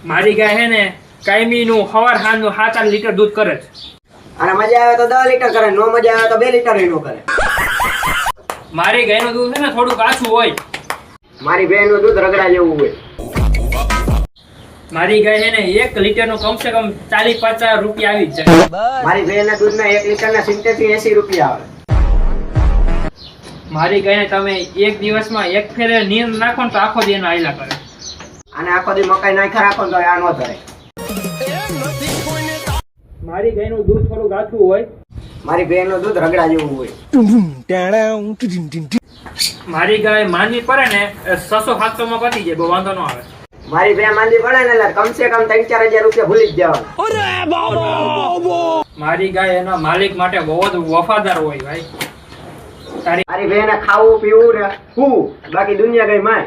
મારી ગાય હે ને કાયમી નું સવાર સાંજ નું 7-8 લીટર દૂધ કરે છે. અને મજા આવે તો 10 લીટર કરે, નો મજા આવે તો 2 લીટર નો કરે. મારી ગાય નું દૂધ છે ને થોડું કાચું હોય. મારી ભેણ નું દૂધ રગડા જેવું હોય. મારી ગાય હે ને 1 લીટર નું કમ સે કમ 40-50 રૂપિયા આવી જ જાય. મારી ભેણ ના દૂધ ના 1 લીટર ના 70 થી 80 રૂપિયા આવે. મારી ગાયને તમે એક દિવસમાં એક ફેરે નીંદ નાખો ને તો આખો દી એનો આયલા કરે. અને આખો દી મકાઈ નાખી રાખો તો આ નો ધરે. મારી ગાયનું દૂધ થોડું ગાઠું હોય. મારી ભેણ નું દૂધ રગડા જેવું હોય. મારી ગાય માંદી પડે ને 600-700 માં પતી જાય, બહુ વાંધો ન આવે. મારી ભેણ માંદી પડે ને એટલે કમસે કમ 3-4 હજાર રૂપિયા ભૂલી જ જવાના. મારી ગાય એના માલિક માટે બહુ જ વફાદાર હોય ભાઈ. મારી ભેણ ખાવું પીવું ને હું બાકી દુનિયા ગઈ માય.